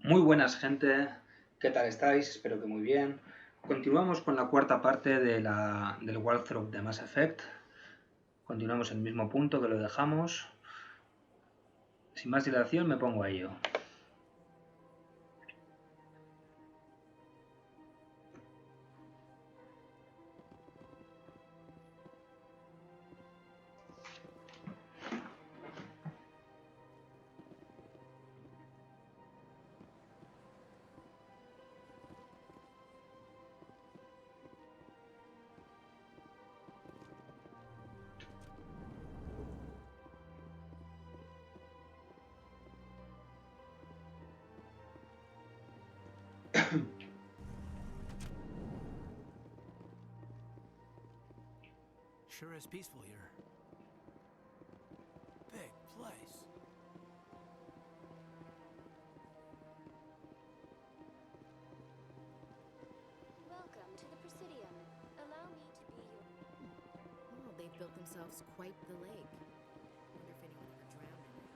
Muy buenas, gente. ¿Qué tal estáis? Espero que muy bien. Continuamos con la cuarta parte del walkthrough de Mass Effect. Continuamos en el mismo punto que lo dejamos. Sin más dilación, me pongo a ello. Sure is peaceful here. Big place. Welcome to the Presidium. Allow me to be your... Oh, they've built themselves quite the lake. Wonder if anyone ever drowned in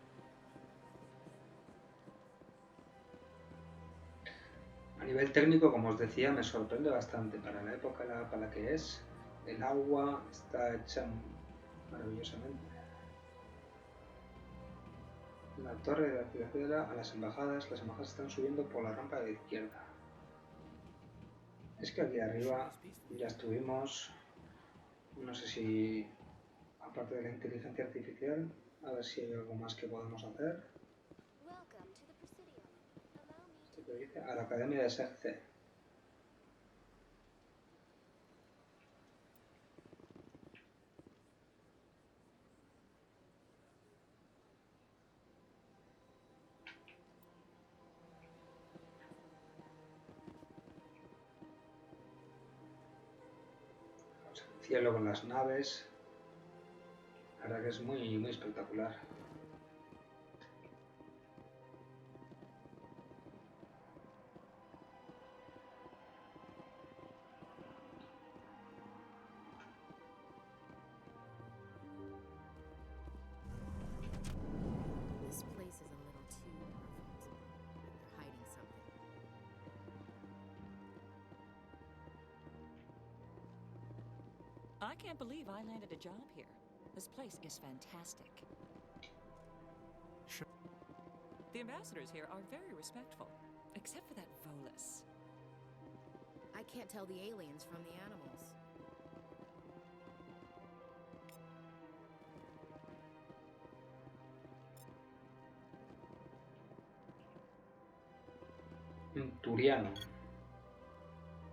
it. A nivel técnico, como os decía, me sorprende bastante para la época para la que es. El agua está hecha maravillosamente. La torre de la ciudadela a las embajadas están subiendo por la rampa de la izquierda. Es que aquí arriba ya estuvimos. No sé si, aparte de la inteligencia artificial, a ver si hay algo más que podamos hacer. Welcome to the Presidium. Allow me Esto que dice a la Academia de SEC. El cielo con las naves. La verdad que es muy espectacular. This place is a little too perfect. They're hiding something. I can't believe I landed a job here. This place is fantastic. Sure. The ambassadors here are very respectful, except for that Volus. I can't tell the aliens from the animals. Un turiano.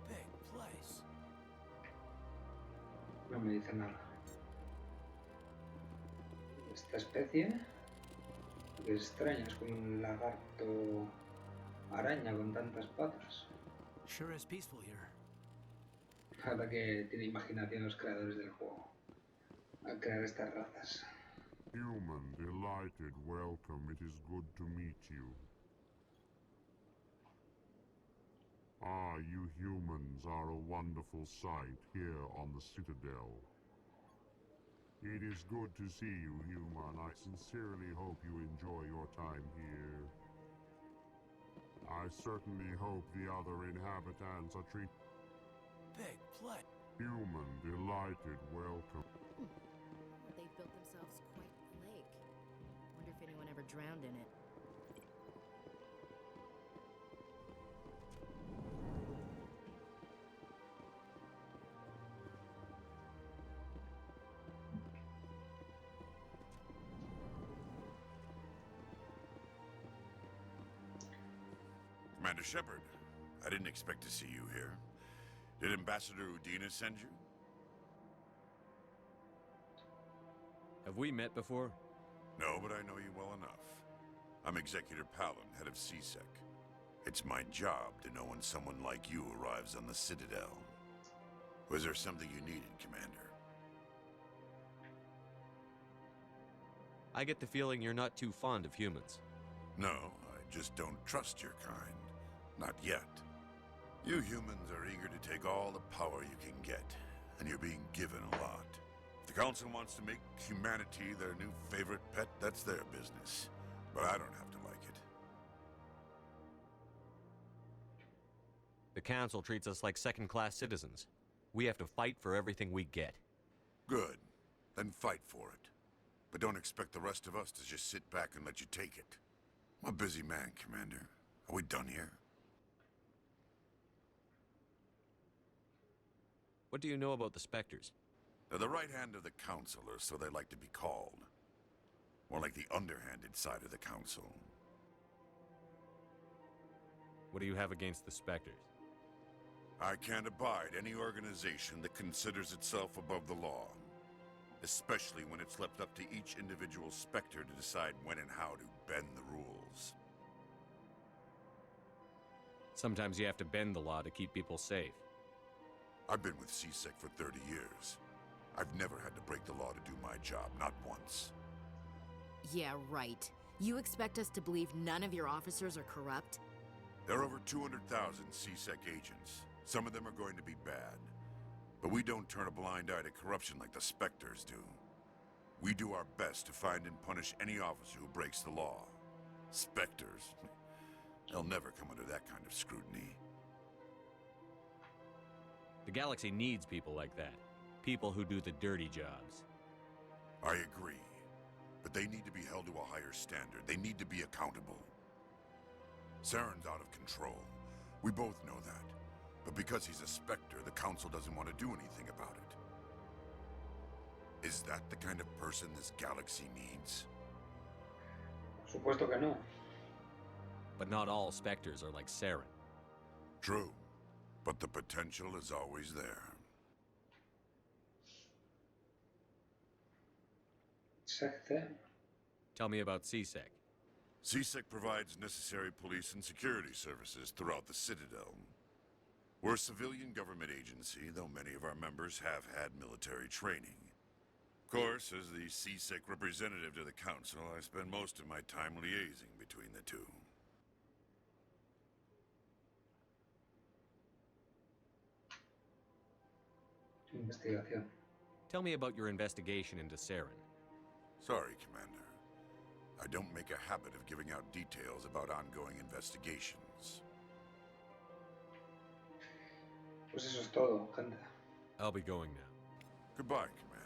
Big place. No me dice nada. Esta especie es extraña, es como un lagarto araña con tantas patas. Sure is peaceful here. La verdad que tiene imaginación los creadores del juego al crear estas razas. Human, delighted, welcome. It is good to meet you. Ah, you humans are a wonderful sight here on the Citadel. It is good to see you, human. I sincerely hope you enjoy your time here. I certainly hope the other inhabitants are treated. Big place. Human, delighted, welcome. They've built themselves quite the lake. Wonder if anyone ever drowned in it. Commander Shepard, I didn't expect to see you here. Did Ambassador Udina send you? Have we met before? No, but I know you well enough. I'm Executor Palin, head of CSEC. It's my job to know when someone like you arrives on the Citadel. Was there something you needed, Commander? I get the feeling you're not too fond of humans. No, I just don't trust your kind. Not yet. You humans are eager to take all the power you can get, and you're being given a lot. If the Council wants to make humanity their new favorite pet, that's their business. But I don't have to like it. The Council treats us like second-class citizens. We have to fight for everything we get. Good. Then fight for it. But don't expect the rest of us to just sit back and let you take it. I'm a busy man, Commander. Are we done here? What do you know about the Spectres? They're the right hand of the Council, or so they like to be called. More like the underhanded side of the Council. What do you have against the Spectres? I can't abide any organization that considers itself above the law. Especially when it's left up to each individual Spectre to decide when and how to bend the rules. Sometimes you have to bend the law to keep people safe. I've been with CSEC for 30 years. I've never had to break the law to do my job, not once. Yeah, right. You expect us to believe none of your officers are corrupt? There are over 200,000 CSEC agents. Some of them are going to be bad. But we don't turn a blind eye to corruption like the Spectres do. We do our best to find and punish any officer who breaks the law. Spectres, they'll never come under that kind of scrutiny. The galaxy needs people like that. People who do the dirty jobs. I agree. But they need to be held to a higher standard. They need to be accountable. Saren's out of control. We both know that. But because he's a Spectre, the Council doesn't want to do anything about it. Is that the kind of person this galaxy needs? Por supuesto que no. But not all Spectres are like Saren. True. But the potential is always there. Secte. Tell me about CSEC. CSEC provides necessary police and security services throughout the Citadel. We're a civilian government agency, though many of our members have had military training. Of course, as the CSEC representative to the Council, I spend most of my time liaising between the two. Investigación. Tell me about your investigation into Saren. Sorry, Commander. I don't make a habit of giving out details about ongoing investigations. Pues eso es todo, gente. I'll be going now. Goodbye, Commander.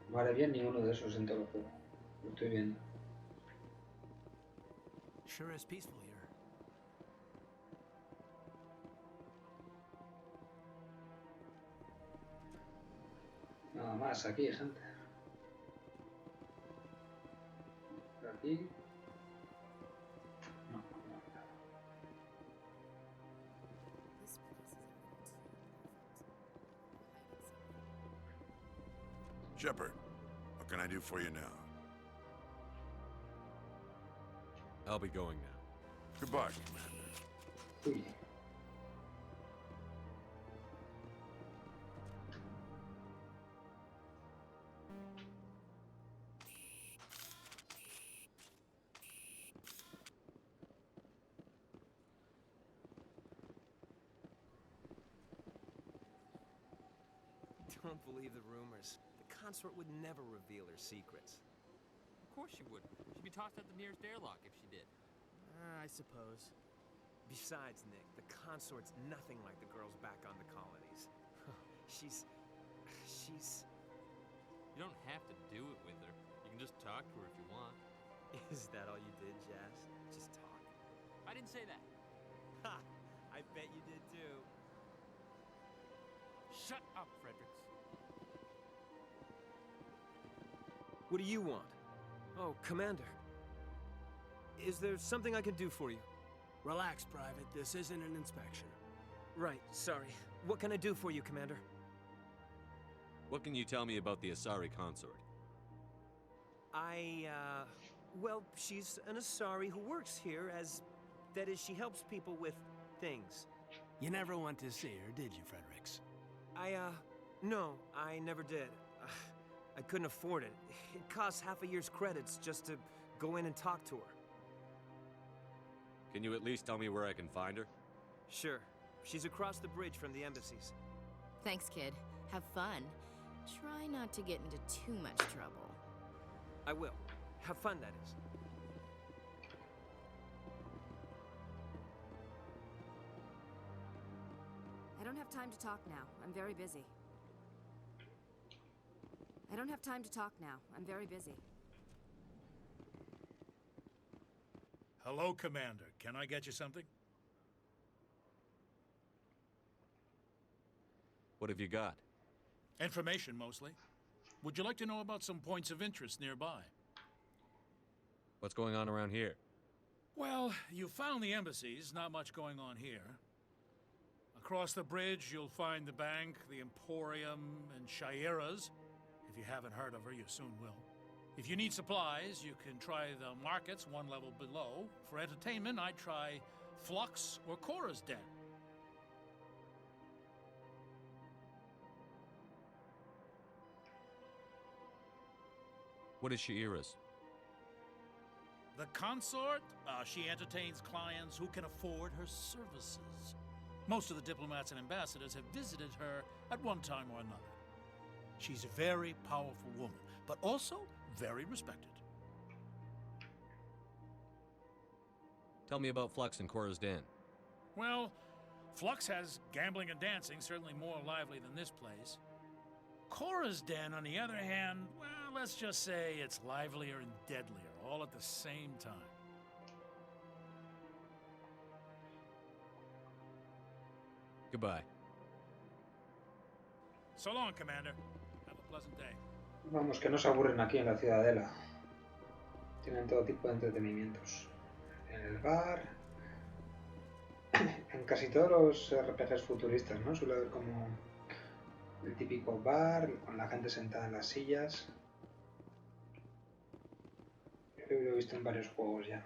No haré bien ninguno de esos en todo el juego. Lo estoy viendo. Sure is peaceful here. Nada más aquí, gente. Por aquí. No, no, nada. This place is a little too perfect. Hiding something. Shepard, what can I do for you now? I'll be going now. Goodbye, Commander. Uy. Don't believe the rumors. The consort would never reveal her secrets. Of course she would. She'd be tossed out the nearest airlock if she did. I suppose. Besides, Nick, the consort's nothing like the girls back on the colonies. she's... You don't have to do it with her. You can just talk to her if you want. Is that all you did, Jazz? Just talk? I didn't say that. Ha! I bet you did too. Shut up, Fredericks. What do you want? Oh, Commander. Is there something I can do for you? Relax, Private. This isn't an inspection. Right, sorry. What can I do for you, Commander? What can you tell me about the Asari consort? Well, she's an Asari who works here as... That is, she helps people with things. You never went to see her, did you, Fredericks? No, I never did. I couldn't afford it. It costs half a year's credits just to go in and talk to her. Can you at least tell me where I can find her? Sure. She's across the bridge from the embassies. Thanks, kid. Have fun. Try not to get into too much trouble. I will. Have fun, that is. I don't have time to talk now. I'm very busy. I don't have time to talk now. I'm very busy. Hello, Commander. Can I get you something? What have you got? Information, mostly. Would you like to know about some points of interest nearby? What's going on around here? Well, you found the embassies. Not much going on here. Across the bridge, you'll find the bank, the Emporium, and Shaira's. If you haven't heard of her, you soon will. If you need supplies, you can try the markets one level below. For entertainment, I'd try Flux or Cora's Den. What is Shaira's? The consort? She entertains clients who can afford her services. Most of the diplomats and ambassadors have visited her at one time or another. She's a very powerful woman, but also very respected. Tell me about Flux and Cora's Den. Well, Flux has gambling and dancing, certainly more lively than this place. Cora's Den, on the other hand, well, let's just say it's livelier and deadlier, all at the same time. Goodbye. So long, Commander. Have a pleasant day. Vamos, que no se aburren aquí en la Ciudadela. Tienen todo tipo de entretenimientos. En el bar... En casi todos los RPGs futuristas, ¿no? Suele haber como el típico bar, con la gente sentada en las sillas. Yo creo que lo he visto en varios juegos ya.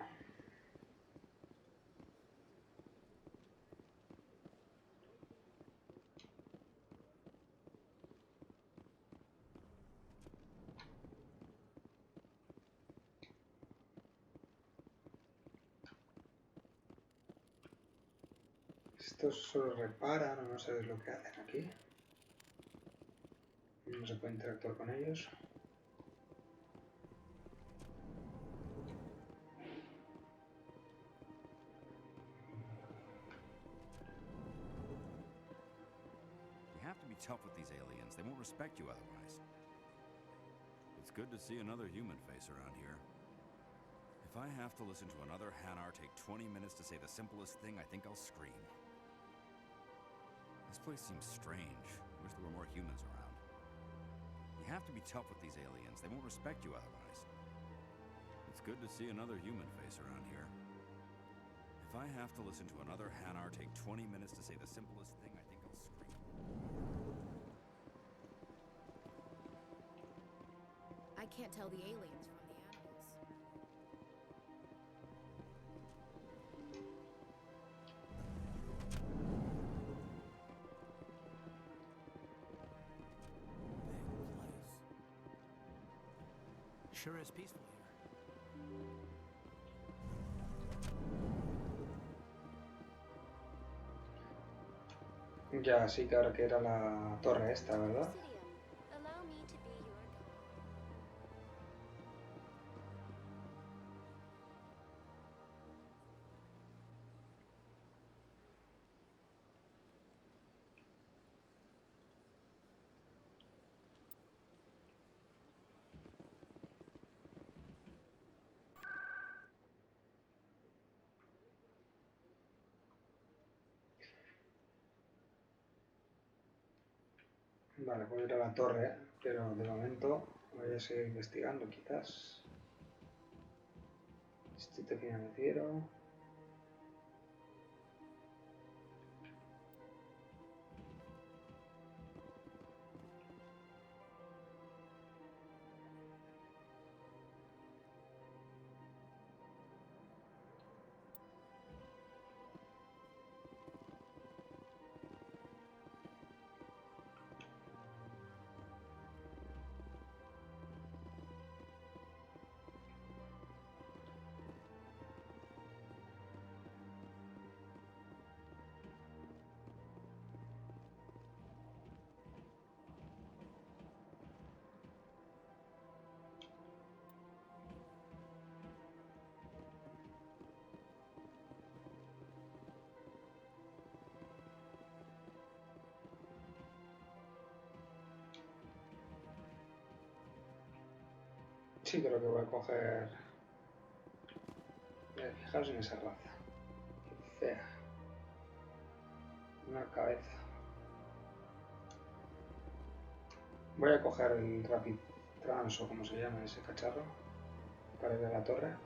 Estos solo reparan o no sabes lo que hacen aquí. No se puede interactuar con ellos. You have to be tough with these aliens. They won't respect you otherwise. It's good to see another human face around here. If I have to listen to another Hanar take 20 minutes to say the simplest thing, I think I'll scream. This place seems strange. I wish there were more humans around. You have to be tough with these aliens. They won't respect you otherwise. It's good to see another human face around here. If I have to listen to another Hanar take 20 minutes to say the simplest thing, I think I'll scream. I can't tell the aliens from the animals. Sure is peaceful here. Ya, sí, claro que era la torre esta, ¿verdad? Allow me to be your guide. Vale, voy a ir a la torre, pero de momento voy a seguir investigando, quizás. Distrito financiero. sí creo que voy a coger... Fijaos en esa raza. Qué fea. Una cabeza. Voy a coger el Rapid Trans o como se llama ese cacharro para ir a la torre.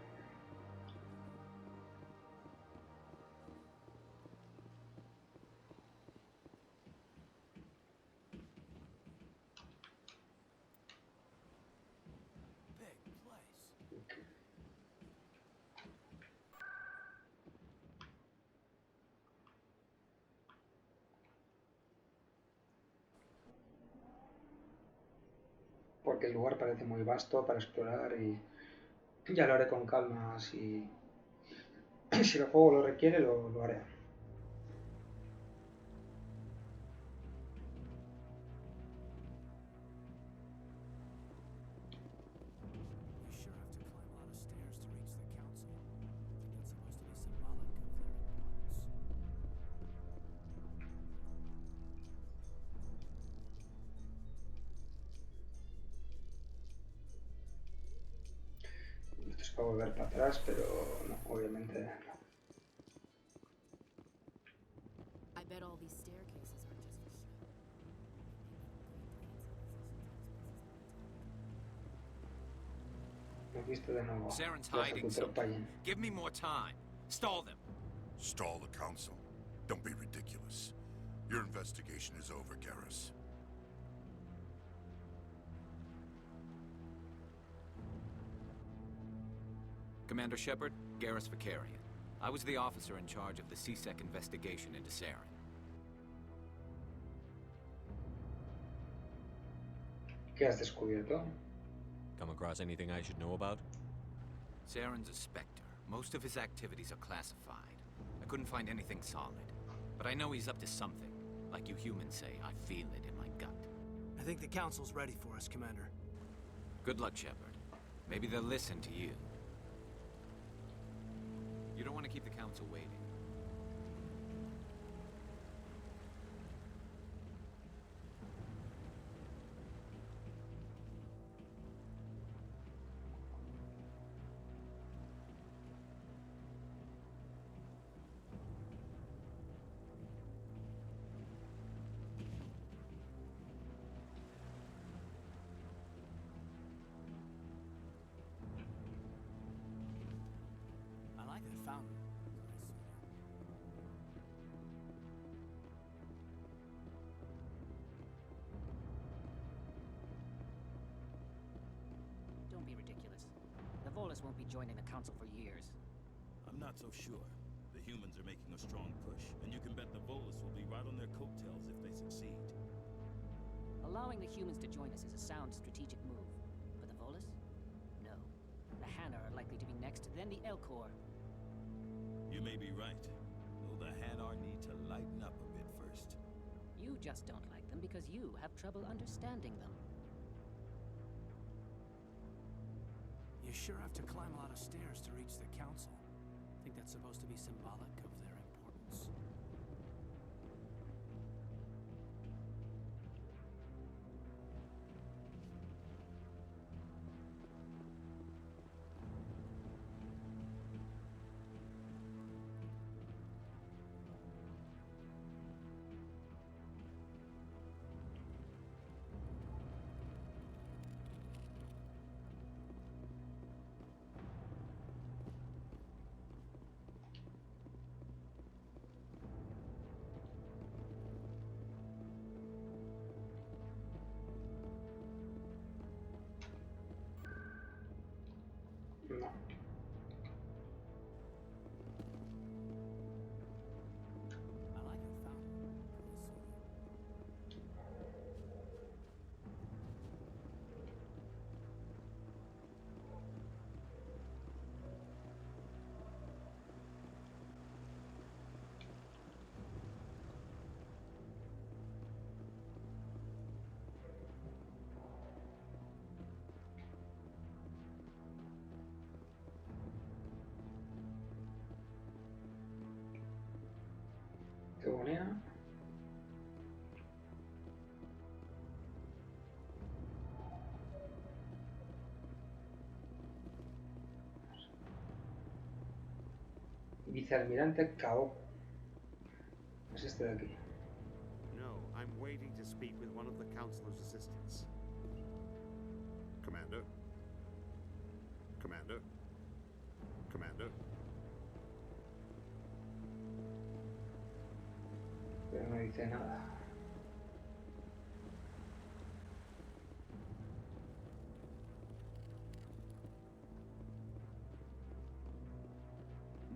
Porque el lugar parece muy vasto para explorar y ya lo haré con calma. Si el juego lo requiere, lo haré. Esto es para volver para atrás, pero no, obviamente no. I bet all these staircases are just for show. Me he visto de nuevo. Saren's Ya se hiding ocultó el something. Payen. Give me more time. Stall them. Stall the council? Don't be ridiculous. Your investigation is over, Garrus. Commander Shepard, Garrus Vicarian. I was the officer in charge of the CSEC investigation into Saren. ¿Qué has descubierto? Come across anything I should know about? Saren's a Spectre. Most of his activities are classified. I couldn't find anything solid. But I know he's up to something. Like you humans say, I feel it in my gut. I think the council's ready for us, Commander. Good luck, Shepard. Maybe they'll listen to you. You don't want to keep the council waiting. I like that fountain. Don't be ridiculous. The Volus won't be joining the council for years. I'm not so sure. The humans are making a strong push, and you can bet the Volus will be right on their coattails if they succeed. Allowing the humans to join us is a sound strategic move. But the Volus? No. The Hanna are likely to be next, then the Elcor. You may be right. Though the Hanar need to lighten up a bit first. You just don't like them because you have trouble understanding them. You sure have to climb a lot of stairs to reach the council. Think that's supposed to be symbolic of their importance? No. I like that fountain. Qué bonita. Vicealmirante Kao. Es este de aquí. No, I'm waiting to speak with one of the Councilor's assistants. Commander? Commander? Commander? Pero no dice nada.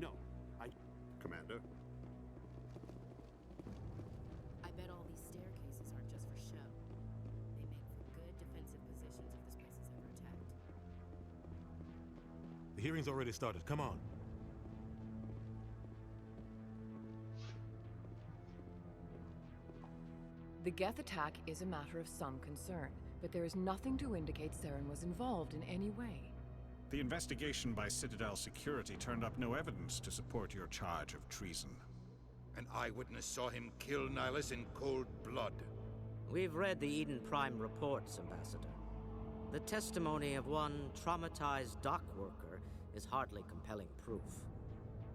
No, Commander? I bet all these staircases aren't just for show. They make for good defensive positions if this place is ever attacked. The hearing's already started. Come on. The Geth attack is a matter of some concern, but there is nothing to indicate Saren was involved in any way. The investigation by Citadel Security turned up no evidence to support your charge of treason. An eyewitness saw him kill Nihilus in cold blood. We've read the Eden Prime reports, Ambassador. The testimony of one traumatized dock worker is hardly compelling proof.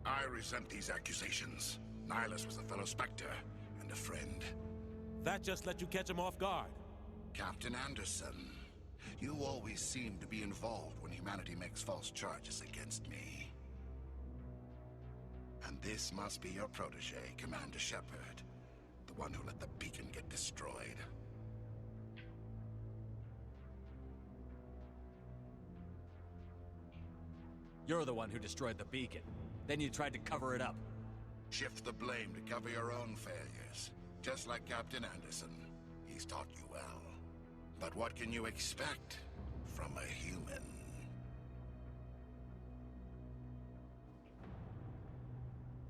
I resent these accusations. Nihilus was a fellow Spectre and a friend. That just let you catch him off guard. Captain Anderson, you always seem to be involved when humanity makes false charges against me. And this must be your protege, Commander Shepard, the one who let the beacon get destroyed. You're the one who destroyed the beacon. Then you tried to cover it up. Shift the blame to cover your own failures. Just like Captain Anderson. He's taught you well. But what can you expect from a human?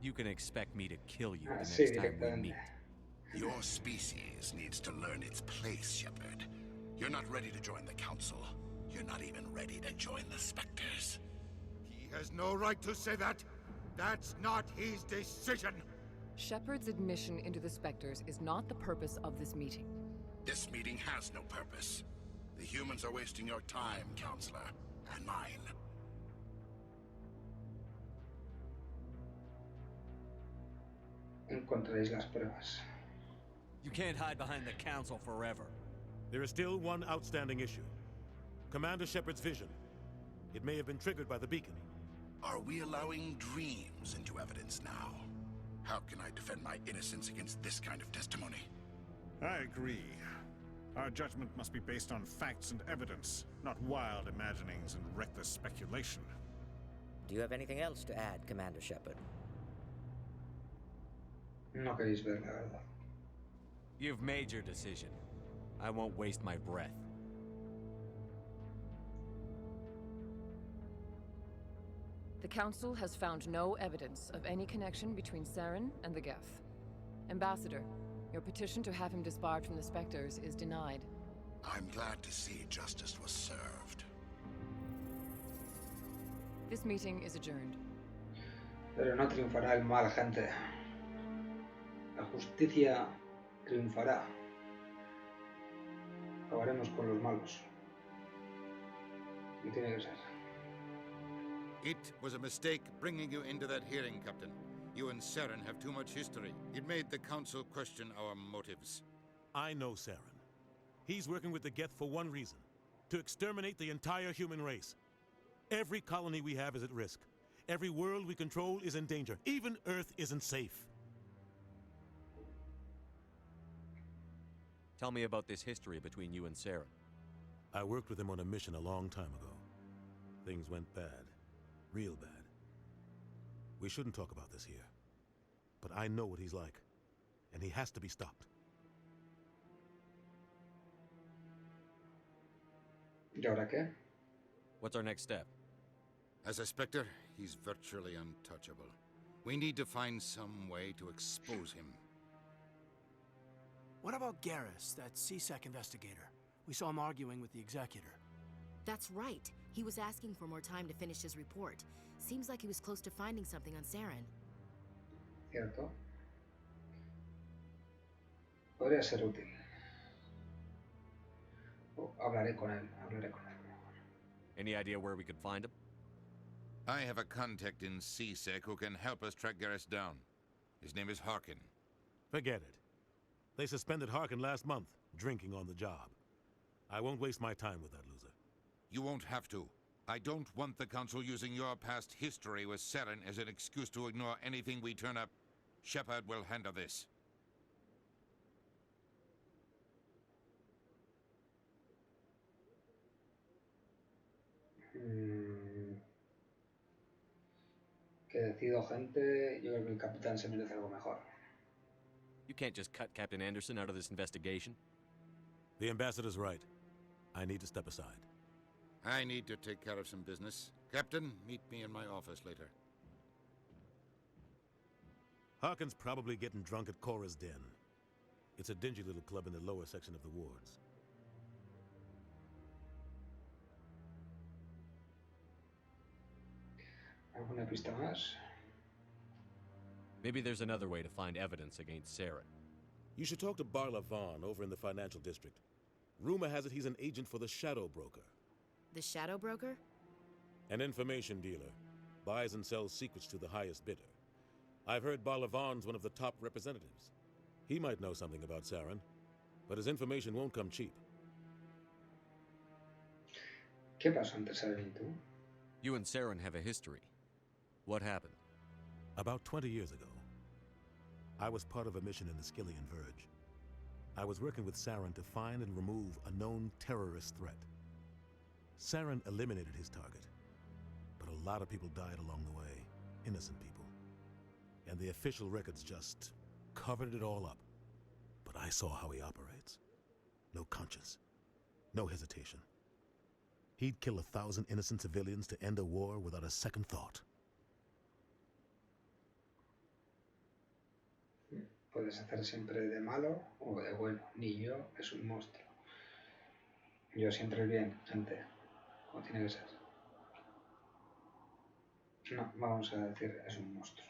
You can expect me to kill you the next Sí, time we meet. Your species needs to learn its place, Shepard. You're not ready to join the Council. You're not even ready to join the Spectres. He has no right to say that. That's not his decision. Shepard's admission into the Spectres is not the purpose of this meeting. This meeting has no purpose. The humans are wasting your time, Counselor, and mine. Encontraréis las pruebas. You can't hide behind the Council forever. There is still one outstanding issue. Commander Shepard's vision. It may have been triggered by the beacon. Are we allowing dreams into evidence now? How can I defend my innocence against this kind of testimony? I agree. Our judgment must be based on facts and evidence, not wild imaginings and reckless speculation. Do you have anything else to add, Commander Shepard? No queréis ver la verdad. You've made your decision. I won't waste my breath. The Council has found no evidence of any connection between Saren and the Geth. Ambassador, your petition to have him disbarred from the Spectres is denied. I'm glad to see justice was served. This meeting is adjourned. Pero no triunfará el mal, gente. La justicia triunfará. Acabaremos con los malos. Y tiene que ser. It was a mistake bringing you into that hearing, Captain. You and Saren have too much history. It made the Council question our motives. I know Saren. He's working with the Geth for one reason. To exterminate the entire human race. Every colony we have is at risk. Every world we control is in danger. Even Earth isn't safe. Tell me about this history between you and Saren. I worked with him on a mission a long time ago. Things went bad. Real bad. We shouldn't talk about this here. But I know what he's like. And he has to be stopped. ¿Y ahora qué? What's our next step? As a Spectre, he's virtually untouchable. We need to find some way to expose him. What about Garrus, that CSEC investigator? We saw him arguing with the Executor. That's right. He was asking for more time to finish his report. Seems like he was close to finding something on Saren. ¿Cierto? Podría ser útil. Hablaré con él. Any idea where we could find him? I have a contact in CSEC who can help us track Garrus down. His name is Harkin. Forget it. They suspended Harkin last month, drinking on the job. I won't waste my time with that loser. You won't have to. I don't want the Council using your past history with Saren as an excuse to ignore anything we turn up. Shepard will handle this. Que decido, gente. Yo creo que el capitán se merece algo mejor. You can't just cut Captain Anderson out of this investigation. The ambassador's right. I need to step aside. I need to take care of some business. Captain, meet me in my office later. Harkin's probably getting drunk at Cora's Den. It's a dingy little club in the lower section of the wards. ¿Alguna pista más? Maybe there's another way to find evidence against Saren. You should talk to Barla Vaughn over in the financial district. Rumor has it he's an agent for the Shadow Broker. The Shadow Broker? An information dealer. Buys and sells secrets to the highest bidder. I've heard Barla Vaughn's one of the top representatives. He might know something about Saren, but his information won't come cheap. ¿Qué pasó entre Saren y tú? You and Saren have a history. What happened? About 20 years ago, I was part of a mission in the Skillian Verge. I was working with Saren to find and remove a known terrorist threat. Saren eliminated his target, but a lot of people died along the way, innocent people. And the official records just covered it all up. But I saw how he operates. No conscience, no hesitation. He'd kill 1,000 innocent civilians to end a war without a second thought. Puedes hacer siempre de malo o de bueno. Ni yo es un monstruo. Yo siempre el bien, gente. Como tiene que ser. No, vamos a decir es un monstruo.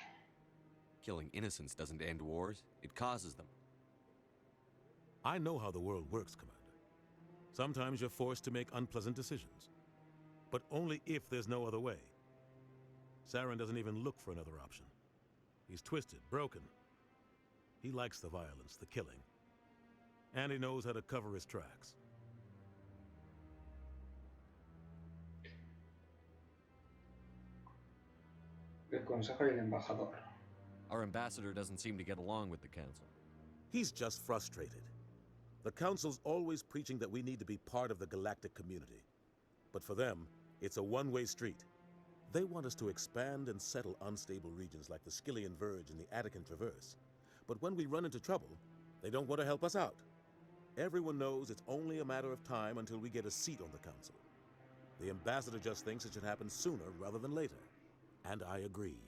Killing innocents doesn't end wars, it causes them. I know how the world works, Commander. Sometimes you're forced to make unpleasant decisions. But only if there's no other way. Saren doesn't even look for another option. He's twisted, broken. He likes the violence, the killing. And he knows how to cover his tracks. El Consejo y el Embajador. Our ambassador doesn't seem to get along with the Council. He's just frustrated. The Council's always preaching that we need to be part of the galactic community. But for them, it's a one-way street. They want us to expand and settle unstable regions like the Skillian Verge and the Attican Traverse. But when we run into trouble, they don't want to help us out. Everyone knows it's only a matter of time until we get a seat on the Council. The ambassador just thinks it should happen sooner rather than later. And I agree.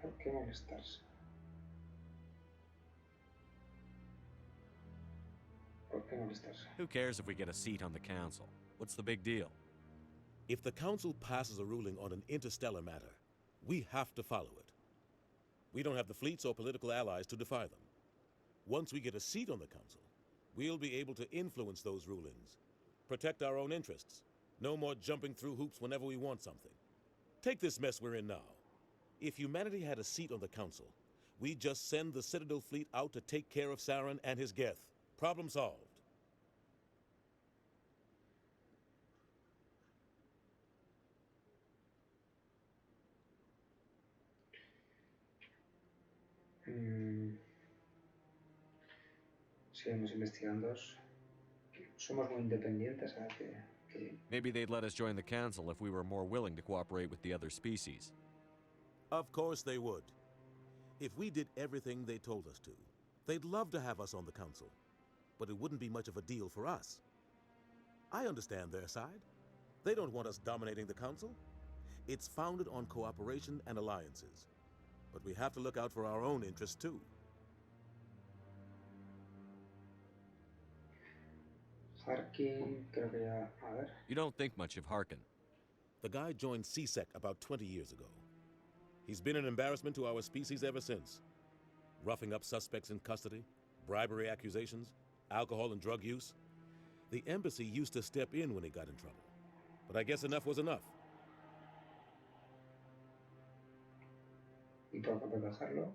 ¿Por qué molestarse? ¿Por qué molestarse? Who cares if we get a seat on the Council? What's the big deal? If the Council passes a ruling on an interstellar matter, we have to follow it. We don't have the fleets or political allies to defy them. Once we get a seat on the Council, we'll be able to influence those rulings, protect our own interests, no more jumping through hoops whenever we want something. Take this mess we're in now. If humanity had a seat on the Council, we'd just send the Citadel fleet out to take care of Saren and his Geth. Problem solved. Seguimos investigando. Somos muy independientes, ¿sabes? Maybe they'd let us join the Council if we were more willing to cooperate with the other species. Of course they would. If we did everything they told us to, they'd love to have us on the Council. But it wouldn't be much of a deal for us. I understand their side. They don't want us dominating the Council. It's founded on cooperation and alliances. But we have to look out for our own interests too. Harkin, creo que ya... A ver. You don't think much of Harkin. The guy joined CSEC about 20 years ago. He's been an embarrassment to our species ever since. Roughing up suspects in custody, bribery accusations, alcohol and drug use. The embassy used to step in when he got in trouble. But I guess enough was enough. ¿Y por qué protegerlo?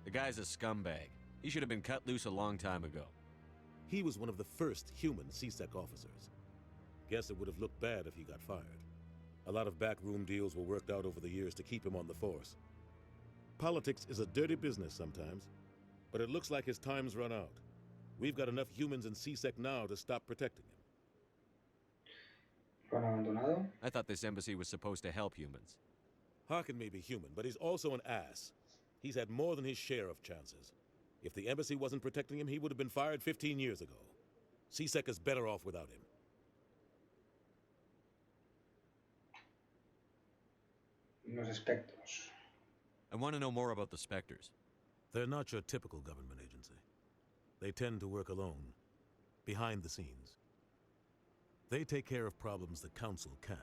The guy's a scumbag. He should have been cut loose a long time ago. He was one of the first human CSEC officers. Guess it would have looked bad if he got fired. A lot of backroom deals were worked out over the years to keep him on the force. Politics is a dirty business sometimes, but it looks like his time's run out. We've got enough humans in CSEC now to stop protecting him. ¿Lo han abandonado? I thought this embassy was supposed to help humans. Harkin may be human, but he's also an ass. He's had more than his share of chances. If the embassy wasn't protecting him, he would have been fired 15 years ago. CSEC is better off without him. Los espectros. I want to know more about the Spectres. They're not your typical government agency. They tend to work alone, behind the scenes. They take care of problems the Council can't.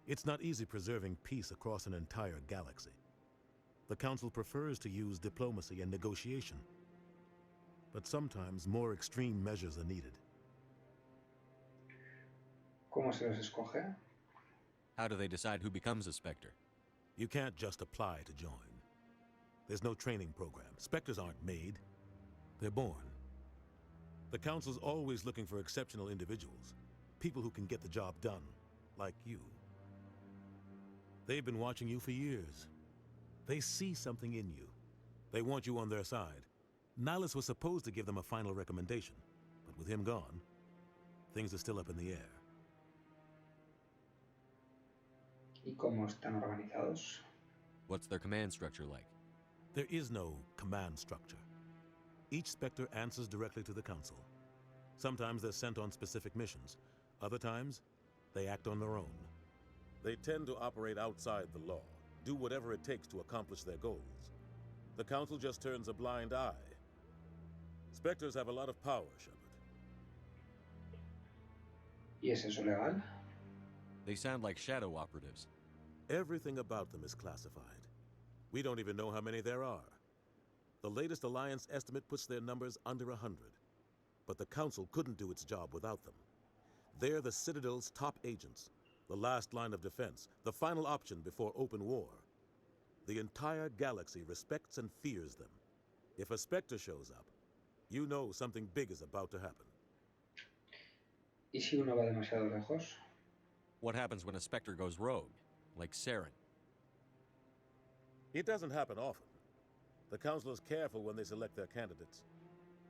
It's not easy preserving peace across an entire galaxy. The Council prefers to use diplomacy and negotiation. But sometimes more extreme measures are needed. ¿Cómo se los escoge? How do they decide who becomes a Spectre? You can't just apply to join. There's no training program. Spectres aren't made. They're born. The Council's always looking for exceptional individuals. People who can get the job done, like you. They've been watching you for years. They see something in you. They want you on their side. Nihilus was supposed to give them a final recommendation, but with him gone, things are still up in the air. ¿Y cómo están organizados? What's their command structure like? There is no command structure. Each Spectre answers directly to the Council. Sometimes they're sent on specific missions. Other times, they act on their own. They tend to operate outside the law, do whatever it takes to accomplish their goals. The Council just turns a blind eye. Spectres have a lot of power, Shepard. ¿Y es eso legal? They sound like shadow operatives. Everything about them is classified. We don't even know how many there are. The latest Alliance estimate puts their numbers under 100. But the Council couldn't do its job without them. They're the Citadel's top agents, the last line of defense, the final option before open war. The entire galaxy respects and fears them. If a Spectre shows up, you know something big is about to happen. ¿Y si uno va demasiado lejos? What happens when a Spectre goes rogue, like Saren? It doesn't happen often. The Council is careful when they select their candidates.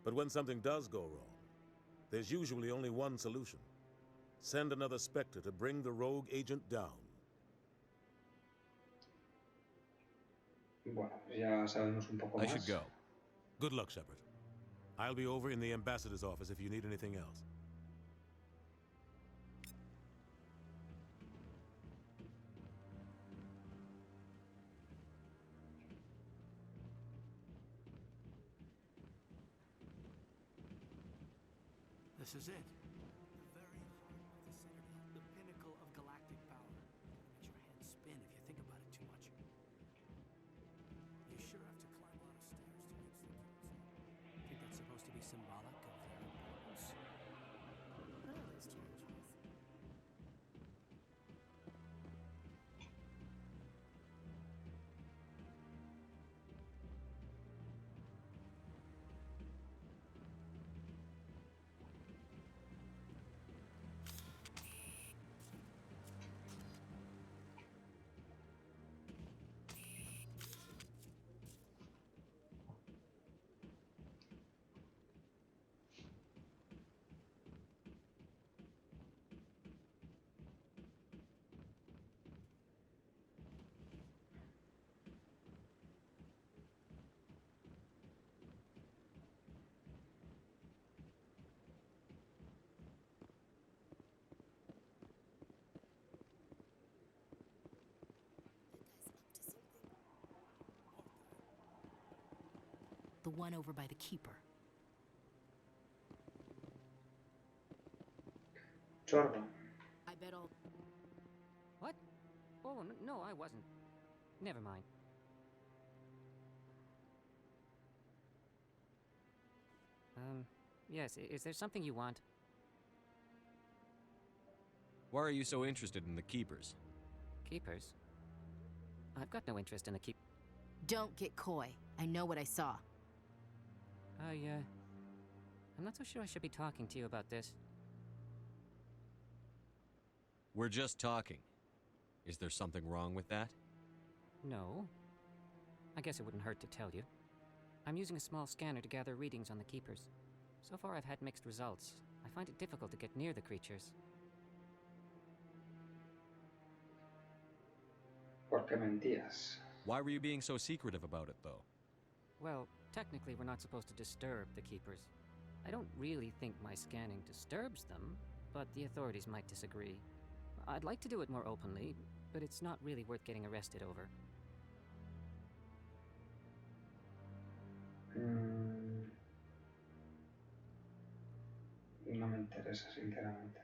But when something does go wrong, there's usually only one solution. Send another Spectre to bring the rogue agent down. Bueno, ya sabemos un poco más. I should go. Good luck, Shepard. I'll be over in the ambassador's office if you need anything else. This is it. The very heart of the Citadel. The pinnacle of galactic power. Makes your head spin if you think about it too much. You sure have to climb a lot of stairs to reach the council. Think that's supposed to be symbolic of their importance? What are those territories? The one over by the Keeper. Chorro. I bet all... What? Oh, no, I wasn't. Never mind. Yes, is there something you want? Why are you so interested in the Keepers? Keepers? I've got no interest in the keep... Don't get coy. I know what I saw. I'm not so sure I should be talking to you about this. We're just talking. Is there something wrong with that? No. I guess it wouldn't hurt to tell you. I'm using a small scanner to gather readings on the Keepers. So far I've had mixed results. I find it difficult to get near the creatures. ¿Por qué mentías? Why were you being so secretive about it, though? Well, technically we're not supposed to disturb the Keepers. I don't really think my scanning disturbs them, but the authorities might disagree. I'd like to do it more openly, but it's not really worth getting arrested over. No me interesa, sinceramente.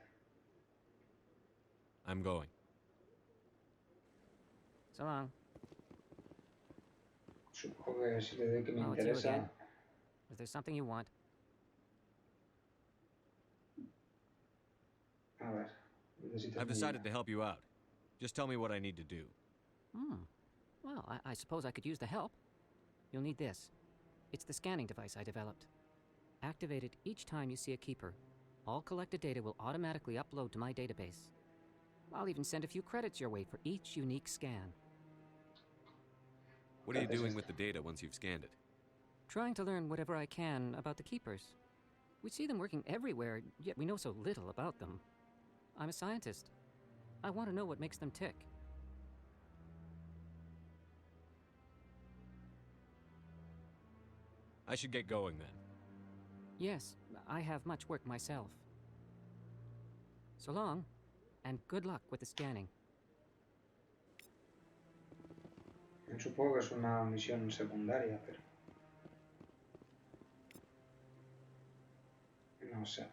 I'm going. So long. Supongo que si le doy que me Oh, it's you interesa... again. Is there something you want? A ver, necesitas I've mi decided ayuda. to help you out. Just tell me what I need to do. Well, I suppose I could use the help. You'll need this. It's the scanning device I developed. Activate it each time you see a Keeper. All collected data will automatically upload to my database. I'll even send a few credits your way for each unique scan. What are you doing with the data once you've scanned it? Trying to learn whatever I can about the Keepers. We see them working everywhere, yet we know so little about them. I'm a scientist. I want to know what makes them tick. I should get going then. Yes, I have much work myself. So long, and good luck with the scanning. Supongo que es una misión secundaria, pero... No sé.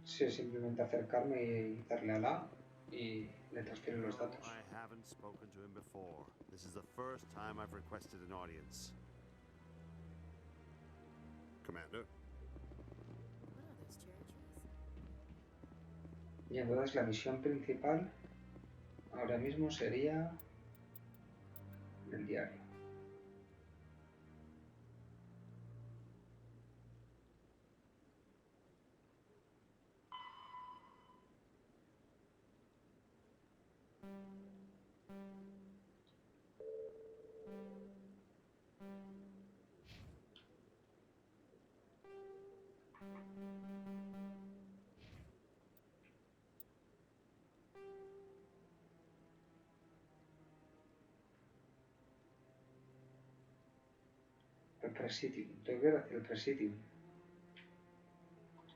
Sí, simplemente acercarme y darle a la y le transfiero los datos. I haven't spoken to him before. This is the first time I've requested an audience. Commander? What are those cherry trees? Y entonces la misión principal ahora mismo sería el diario. El Presidium. Tengo que ir hacia el Presidium.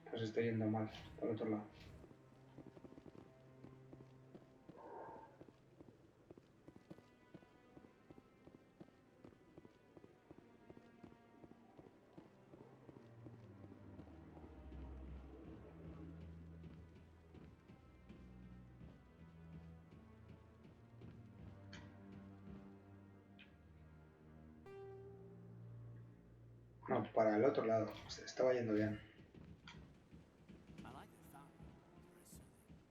Pues estoy yendo mal, por otro lado. No, para el otro lado. Se estaba yendo bien. I like that fountain. Very soothing.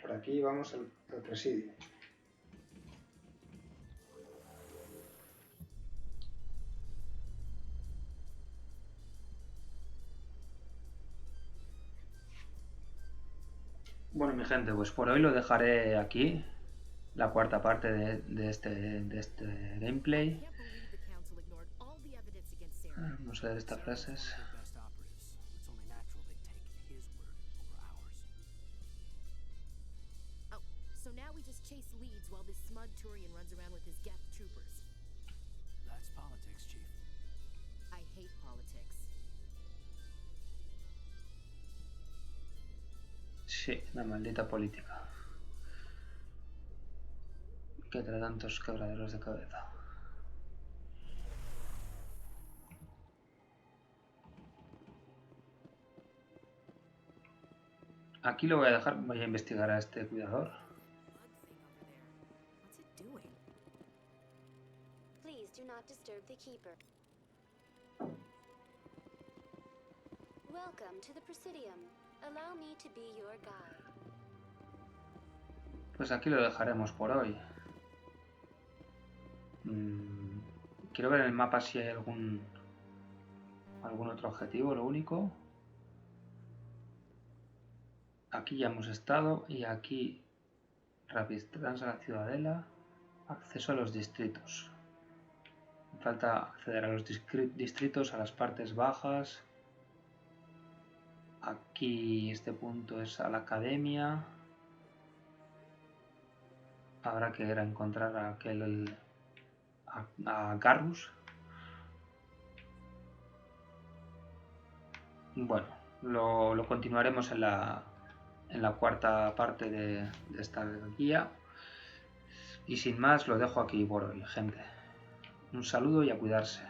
Por aquí vamos al Presidium. Bueno, mi gente, pues por hoy lo dejaré aquí. la cuarta parte de este gameplay. Vamos a ver estas frases. Oh, so now we just chase leads while this smug Turian runs around with his Geth troopers. That's politics, Chief. I hate politics. Sí, la maldita política. Que trae tantos quebraderos de cabeza. Aquí lo voy a dejar, voy a investigar a este cuidador. What's it doing? Please do not disturb the keeper. Welcome to the Presidium. Allow me to be your guide. Pues aquí lo dejaremos por hoy. Quiero ver en el mapa si hay algún otro objetivo, lo único. Aquí ya hemos estado y aquí Trans a la ciudadela, acceso a los distritos. Me falta acceder a los distritos, a las partes bajas. Aquí este punto es a la academia. Habrá que ir a encontrar a Garrus. Bueno, lo continuaremos en la cuarta parte de esta guía. Y sin más, lo dejo aquí por hoy, gente. Un saludo y a cuidarse.